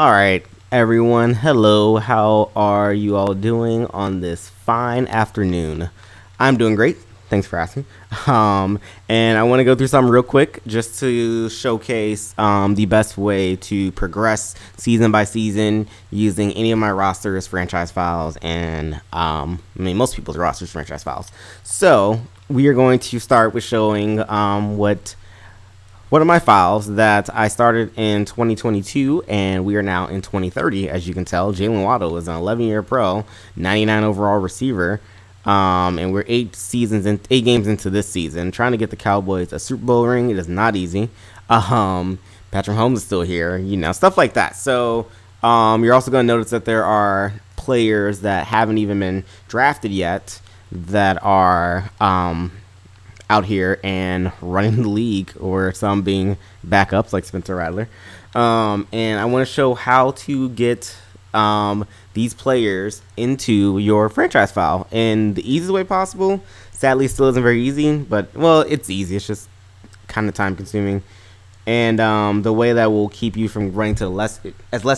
All right, everyone. Hello. How are you all doing on this fine afternoon? I'm doing great. Thanks for asking. And I want to go through something real quick just to showcase the best way to progress season by season using any of my rosters, franchise files, and most people's rosters, franchise files. So we are going to start with showing what one of my files that I started in 2022, and we are now in 2030. As you can tell, Jalen Waddle is an 11-year pro, 99 overall receiver, and we're 8 games into this season, trying to get the Cowboys a Super Bowl ring. It is not easy. Patrick Mahomes is still here, stuff like that. So you're also going to notice that there are players that haven't even been drafted yet that are out here and running the league, or some being backups like Spencer Rattler. And I want to show how to get these players into your franchise file in the easiest way possible. Sadly, it still isn't very easy, but, well, it's easy. It's just kind of time consuming. And the way that will keep you from running to less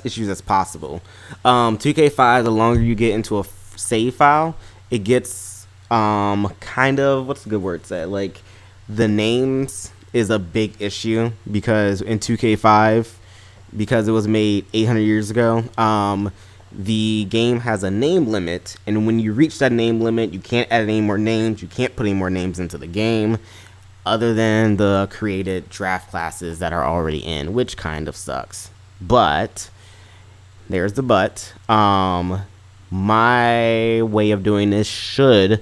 issues as possible. 2K5, the longer you get into a save file, it gets kind of, what's a good word to say, like, the names is a big issue, because in 2K5, because it was made 800 years ago, the game has a name limit, and when you reach that name limit, you can't add any more names, you can't put any more names into the game other than the created draft classes that are already in, which kind of sucks. But there's the but. My way of doing this should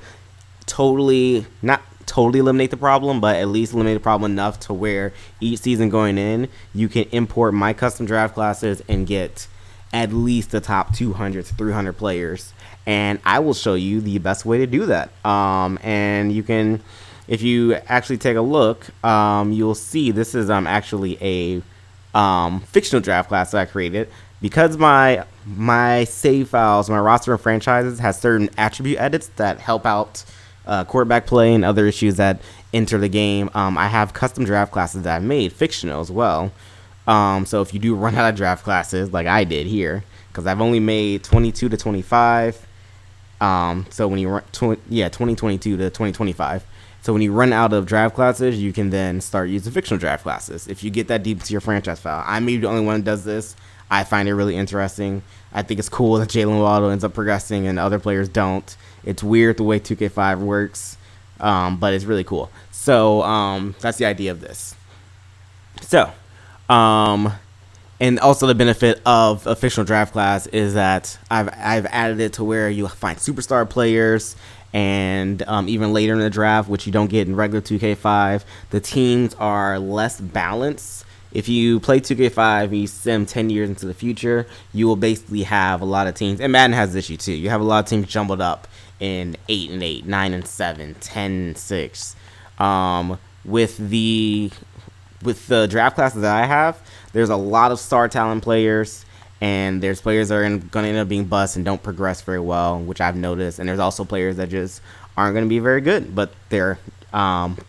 not totally eliminate the problem, but at least eliminate the problem enough to where each season going in, you can import my custom draft classes and get at least the top 200 to 300 players. And I will show you the best way to do that. And you can, if you actually take a look, you'll see this is actually a fictional draft class that I created, because my save files, my roster of franchises, has certain attribute edits that help out quarterback play and other issues that enter the game. I have custom draft classes that I've made fictional as well. So if you do run out of draft classes, like I did here, because I've only made 22 to 25. So when you run 2022 to 2025. So when you run out of draft classes, you can then start using fictional draft classes. If you get that deep into your franchise file, I may be the only one that does this. I find it really interesting. I think it's cool that Jalen Waddle ends up progressing and other players don't. It's weird the way 2K5 works, but it's really cool. So that's the idea of this. So, and also the benefit of a fictional draft class is that I've added it to where you find superstar players, and even later in the draft, which you don't get in regular 2K5, the teams are less balanced. If you play 2K5 and you sim 10 years into the future, you will basically have a lot of teams, and Madden has this issue too. You have a lot of teams jumbled up in 8-8, 9-7, 10-6. With the draft classes that I have, there's a lot of star talent players, and there's players that are going to end up being busts and don't progress very well, which I've noticed. And there's also players that just aren't going to be very good, but they'll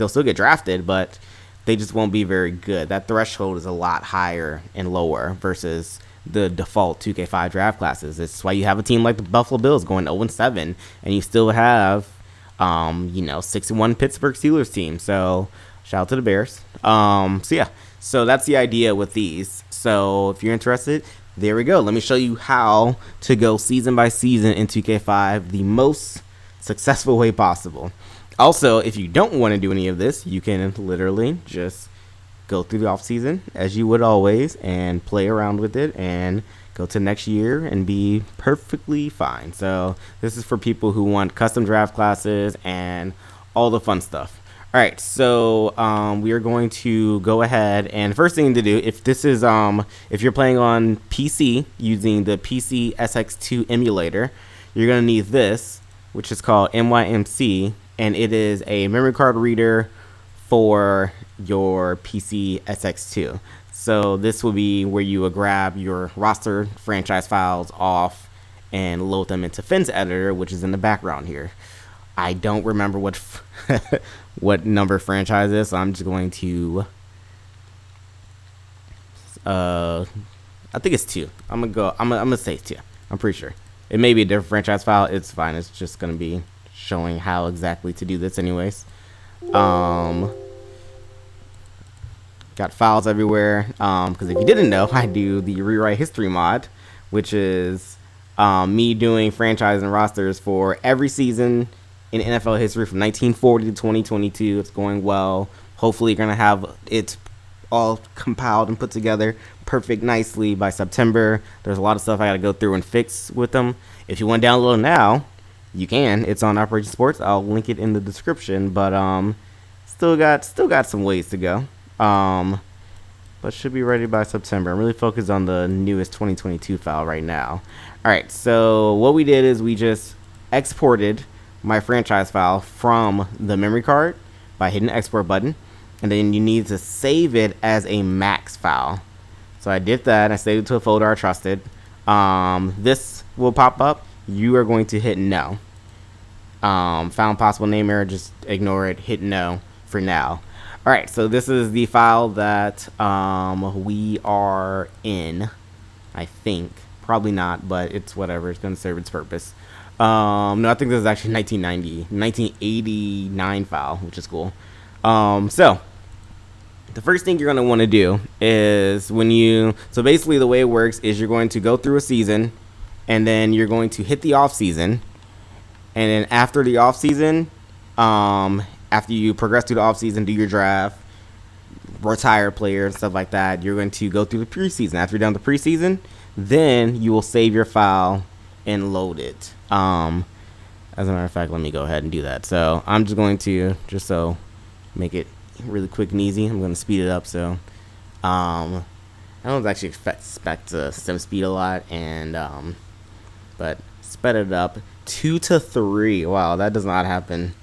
still get drafted, but they just won't be very good. That threshold is a lot higher and lower versus the default 2K5 draft classes. It's why you have a team like the Buffalo Bills going 0-7, and you still have 6-1 Pittsburgh Steelers team. So shout out to the Bears. So that's the idea with these. So if you're interested, there we go. Let me show you how to go season by season in 2K5 the most successful way possible. Also, if you don't want to do any of this, you can literally just go through the off season as you would always and play around with it and go to next year and be perfectly fine. So this is for people who want custom draft classes and all the fun stuff. All right, so we are going to go ahead, and first thing to do, if you're playing on PC using the PC SX2 emulator, you're gonna need this, which is called MYMC, and it is a memory card reader for your PC SX2. So this will be where you will grab your roster franchise files off and load them into Fence Editor, which is in the background here. I don't remember what what number franchise is, so I'm just going to I think it's 2. I'm gonna say 2. I'm pretty sure. It may be a different franchise file. It's fine. It's just gonna be showing how exactly to do this, anyways. Got files everywhere. Because if you didn't know, I do the rewrite history mod, which is me doing franchise and rosters for every season in NFL history from 1940 to 2022. It's going well. Hopefully, you're gonna have it all compiled and put together perfect nicely by September. There's a lot of stuff I gotta go through and fix with them. If you want to download now, you can. It's on Operation Sports. I'll link it in the description. But still got some ways to go. But should be ready by September. I'm really focused on the newest 2022 file right now. All right. So what we did is we just exported my franchise file from the memory card by hitting the export button. And then you need to save it as a max file. So I did that. I saved it to a folder I trusted. This will pop up. You are going to hit no. Found possible name error. Just ignore it. Hit no for now. All right. So this is the file that we are in. I think probably not, but it's whatever. It's going to serve its purpose. No, I think this is actually 1989 file, which is cool. So the first thing you're going to want to do is so basically the way it works is you're going to go through a season and then you're going to hit the off season. And then after the off season, after you progress through the off season, do your draft, retire players, stuff like that, you're going to go through the preseason. After you're done with the preseason, then you will save your file and load it. As a matter of fact, let me go ahead and do that. So I'm just going to, make it really quick and easy, I'm going to speed it up. So I don't actually expect sim speed a lot, and but sped it up 2 to 3. Wow, that does not happen.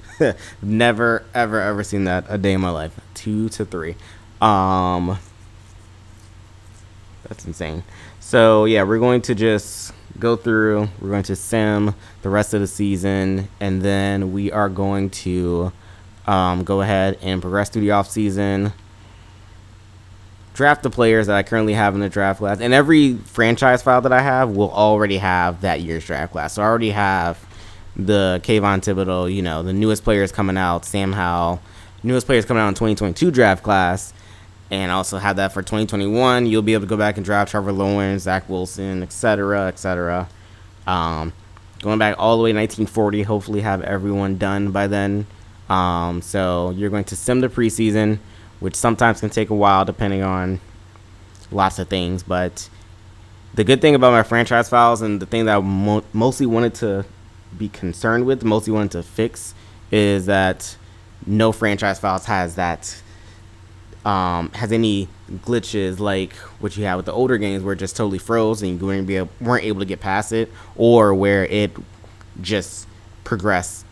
Never ever seen that a day in my life. 2 to 3. That's insane. So yeah, we're going to just go through. We're going to sim the rest of the season, and then we are going to go ahead and progress through the off season, draft the players that I currently have in the draft class, and every franchise file that I have will already have that year's draft class. So I already have the Kayvon Thibodeau, the newest players coming out, Sam Howell, newest players coming out in 2022 draft class, and I also have that for 2021. You'll be able to go back and draft Trevor Lawrence, Zach Wilson, etc., etc. Going back all the way to 1940, hopefully have everyone done by then. So you're going to sim the preseason, which sometimes can take a while depending on lots of things. But the good thing about my franchise files, and the thing that I mostly wanted to be concerned with, mostly wanted to fix, is that no franchise files has any glitches like what you have with the older games, where it just totally froze and you weren't able to get past it, or where it just progressed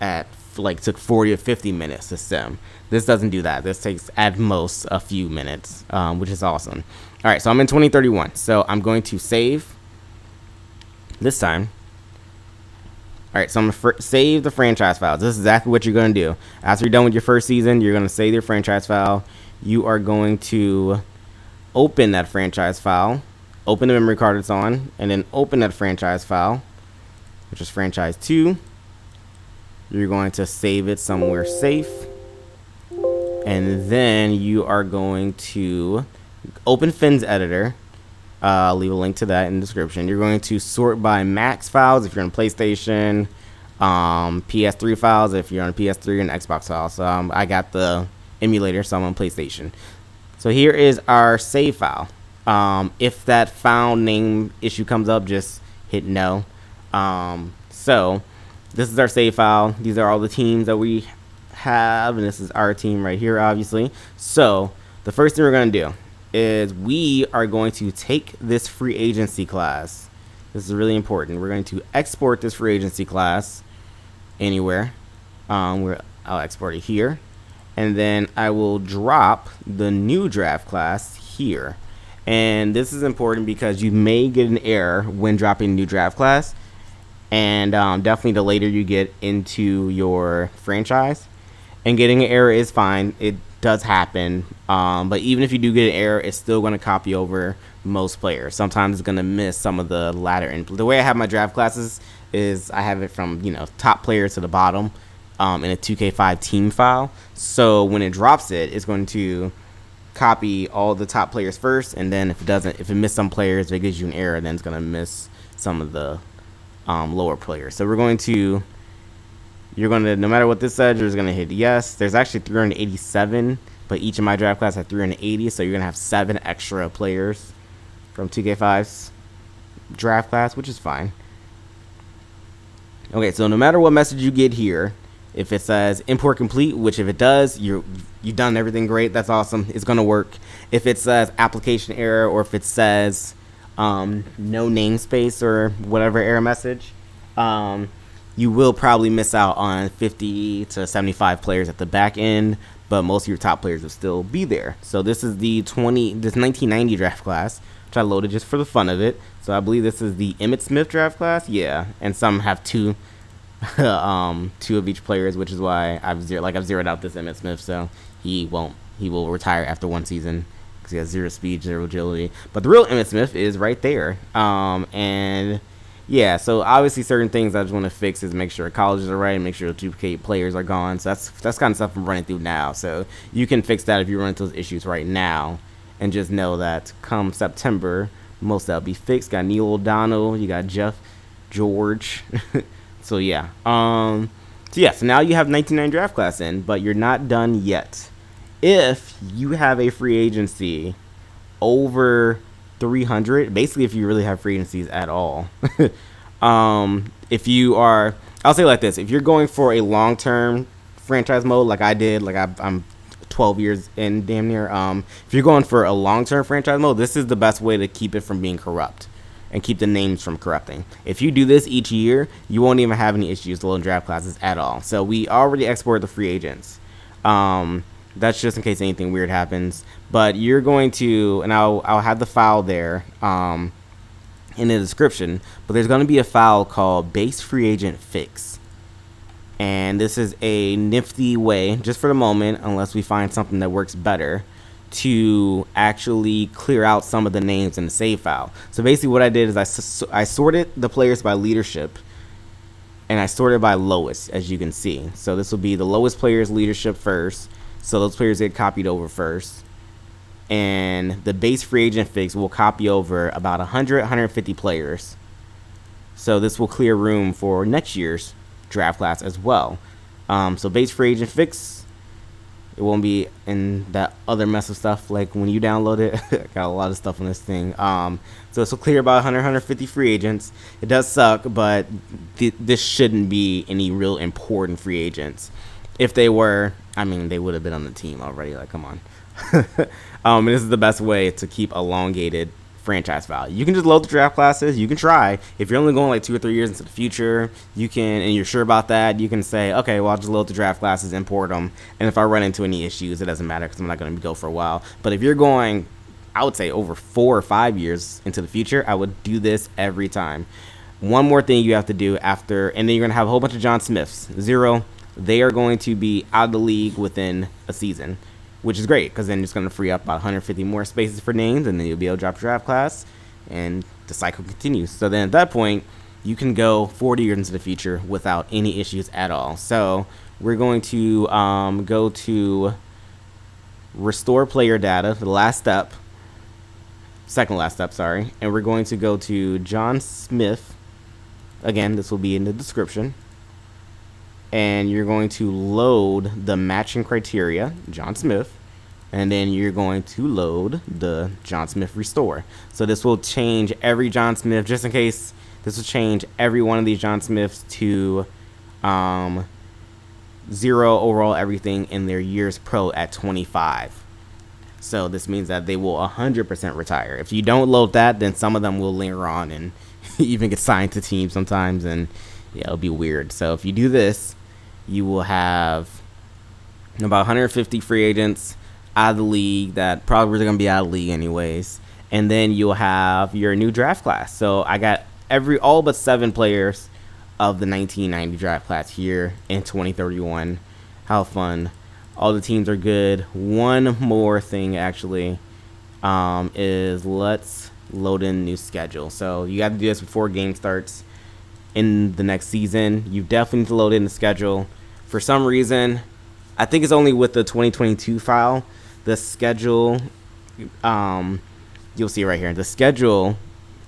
took 40 or 50 minutes to sim. This doesn't do that. This takes at most a few minutes, which is awesome. All right, so I'm in 2031. So I'm going to save this time. All right, so I'm going to save the franchise files. This is exactly what you're going to do. After you're done with your first season, you're going to save your franchise file. You are going to open that franchise file, open the memory card it's on, and then open that franchise file, which is franchise 2. You're going to save it somewhere safe. And then you are going to open Finn's editor. I'll leave a link to that in the description. You're going to sort by max files if you're on PlayStation, PS3 files if you're on PS3, and Xbox files. So I got the emulator, so I'm on PlayStation. So here is our save file. If that found name issue comes up, just hit no. So this is our save file. These are all the teams that we have, and this is our team right here, obviously. So the first thing we're going to do is we are going to take this free agency class. This is really important. We're going to export this free agency class anywhere. I'll export it here, and then I will drop the new draft class here. And this is important because you may get an error when dropping a new draft class, and definitely the later you get into your franchise. And getting an error is fine. It does happen. But even if you do get an error, it's still going to copy over most players. Sometimes it's gonna miss some of the latter. And the way I have my draft classes is I have it from top player to the bottom in a 2K5 team file. So when it drops it, it's going to copy all the top players first, and then if it missed some players, if it gives you an error, then it's gonna miss some of the lower players. So you're gonna, no matter what this says, you're just gonna hit yes. There's actually 387, but each of my draft class had 380, so you're gonna have 7 extra players from 2K5's draft class, which is fine. Okay, so no matter what message you get here, if it says import complete, which if it does, you've done everything great. That's awesome. It's gonna work. If it says application error, or if it says no namespace or whatever error message, you will probably miss out on 50 to 75 players at the back end, but most of your top players will still be there. So this is this 1990 draft class, which I loaded just for the fun of it. So I believe this is the Emmitt Smith draft class. Yeah, and some have two of each players, which is why I've zeroed out this Emmitt Smith, so he will retire after one season because he has 0 speed, 0 agility. But the real Emmitt Smith is right there. And yeah, so obviously certain things I just want to fix is make sure colleges are right and make sure the duplicate players are gone. So that's kind of stuff I'm running through now. So you can fix that if you run into those issues right now, and just know that come September, most of that will be fixed. Got Neil O'Donnell, you got Jeff George. So yeah, so now you have 1990 draft class in, but you're not done yet. If you have a free agency over 300, basically if you really have free agencies at all, if you are, I'll say it like this, if you're going for a long-term franchise mode like I did, like I'm 12 years in damn near, if you're going for a long-term franchise mode, this is the best way to keep it from being corrupt and keep the names from corrupting. If you do this each year, you won't even have any issues loading draft classes at all. So we already exported the free agents. That's just in case anything weird happens. But you're going to, and I'll have the file there in the description, but there's going to be a file called base free agent fix. And this is a nifty way, just for the moment, unless we find something that works better, to actually clear out some of the names in the save file. So basically what I did is I sorted the players by leadership, and I sorted by lowest, as you can see. So this will be the lowest players leadership first, so those players get copied over first, and the base free agent fix will copy over about 150 players. So this will clear room for next year's draft class as well. So base free agent fix, it won't be in that other mess of stuff like when you download it. Got a lot of stuff on this thing. So this will clear about 150 free agents. It does suck, but this shouldn't be any real important free agents. If they were, I mean, they would have been on the team already. Like, come on. And this is the best way to keep elongated franchise value. You can just load the draft classes. You can try. If you're only going like 2 or 3 years into the future, you can, and you're sure about that, you can say, okay, well, I'll just load the draft classes, import them, and if I run into any issues, it doesn't matter because I'm not going to go for a while. But if you're going, I would say over 4 or 5 years into the future, I would do this every time. One more thing you have to do after, and then you're going to have a whole bunch of John Smiths. 0, they are going to be out of the league within a season, which is great because then it's going to free up about 150 more spaces for names, and then you'll be able to drop your draft class, and the cycle continues. So then at that point, you can go 40 years into the future without any issues at all. So we're going to go to restore player data, the last step, second last step, sorry, and we're going to go to John Smith. Again, this will be in the description. And you're going to load the matching criteria, John Smith, and then you're going to load the John Smith restore. So this will change every John Smith, just in case, this will change every one of these John Smiths to 0 overall everything in their years pro at 25. So this means that they will 100% retire. If you don't load that, then some of them will linger on and even get signed to teams sometimes, and yeah, it'll be weird. So if you do this, you will have about 150 free agents out of the league that probably are going to be out of the league anyways. And then you'll have your new draft class. So I got all but 7 players of the 1990 draft class here in 2031. How fun. All the teams are good. One more thing, actually. is let's load in new schedule. So you got to do this before game starts in the next season. You definitely need to load in the schedule. For some reason, I think it's only with the 2022 file, the schedule, you'll see right here, the schedule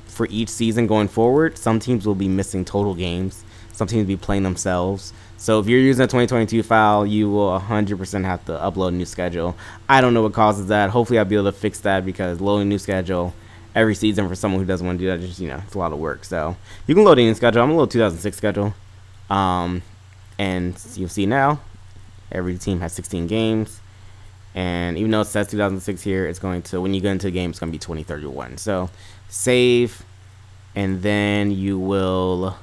for each season going forward, some teams will be missing total games. Some teams will be playing themselves. So if you're using a 2022 file, you will 100% have to upload a new schedule. I don't know what causes that. Hopefully I'll be able to fix that, because loading a new schedule every season for someone who doesn't want to do that, just, it's a lot of work. So you can load in a schedule. I'm a little 2006 schedule. And you'll see now, every team has 16 games. And even though it says 2006 here, it's going to, when you get into the game, it's going to be 2031. So save, and then you will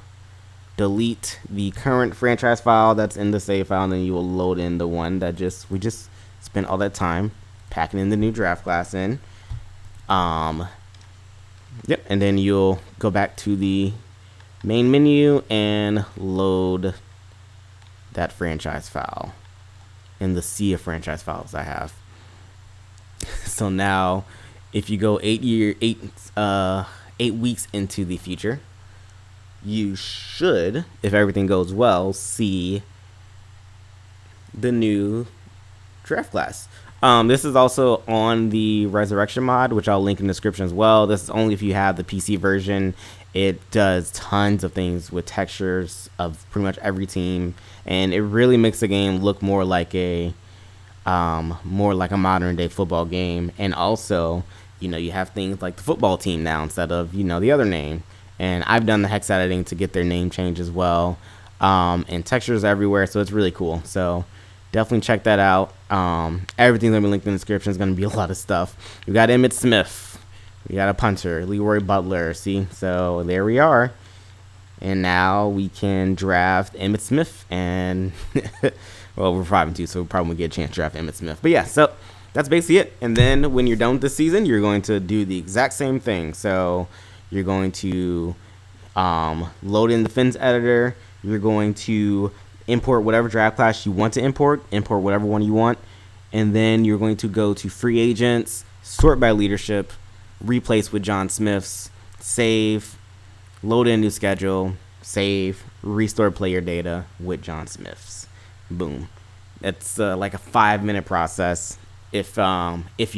delete the current franchise file that's in the save file, and then you will load in the one that we just spent all that time packing in the new draft class in. Yep, and then you'll go back to the main menu and load that franchise file in the sea of franchise files I have. So now, if you go 8 weeks into the future, you should, if everything goes well, see the new draft class. This is also on the Resurrection mod, which I'll link in the description as well. This is only if you have the PC version. It does tons of things with textures of pretty much every team, and it really makes the game look more like a modern day football game. And also, you have things like the football team now instead of the other name. And I've done the hex editing to get their name changed as well. And textures everywhere, so it's really cool. So definitely check that out. Everything's gonna be linked in the description. It's gonna be a lot of stuff. We got Emmitt Smith. We got a punter, Leroy Butler. See, so there we are. And now we can draft Emmitt Smith, and well, we're 5-2, so we probably won't get a chance to draft Emmitt Smith. But yeah, so that's basically it. And then when you're done with the season, you're going to do the exact same thing. So you're going to load in the Fins editor. You're going to import whatever draft class you want to import whatever one you want, and then you're going to go to free agents, sort by leadership, replace with John Smith's, save, load in a new schedule, save, restore player data with John Smith's. Boom. It's like a 5-minute process. If you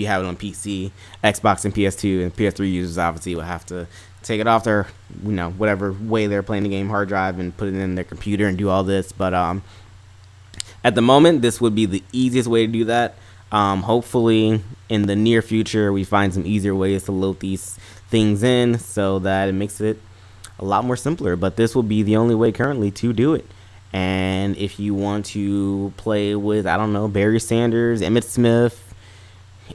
have it on PC, Xbox and PS2 and PS3 users obviously will have to take it off their, whatever way they're playing the game hard drive and put it in their computer and do all this. But at the moment, this would be the easiest way to do that. Hopefully, in the near future, we find some easier ways to load these things in so that it makes it a lot more simpler. But this will be the only way currently to do it. And if you want to play with, I don't know, Barry Sanders, Emmitt Smith,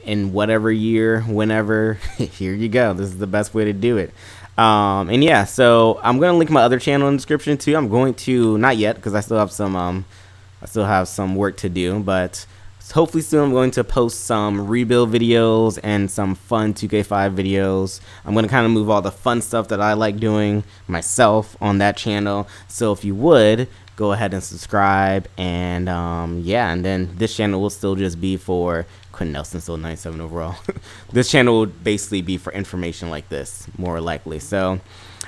in whatever year, whenever, here you go. This is the best way to do it. And yeah, so I'm going to link my other channel in the description too. I'm going to, not yet, because I still have some work to do, but hopefully soon I'm going to post some rebuild videos and some fun 2K5 videos. I'm going to kind of move all the fun stuff that I like doing myself on that channel. So if you would, go ahead and subscribe. And yeah, and then this channel will still just be for Quentin Nelson, still 97 overall. This channel will basically be for information like this, more likely. So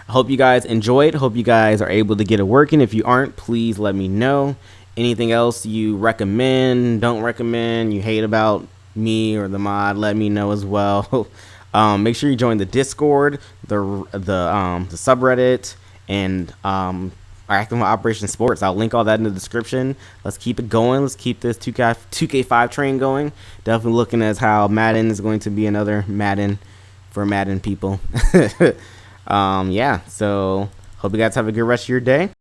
I hope you guys enjoyed. Hope you guys are able to get it working. If you aren't, please let me know. Anything else you recommend, don't recommend, you hate about me or the mod, let me know as well. Make sure you join the Discord, the subreddit, and are active on operationsports. I'll link all that in the description. Let's keep it going. Let's keep this 2K5 train going. Definitely looking at how Madden is going to be another Madden for Madden people. Yeah, so hope you guys have a good rest of your day.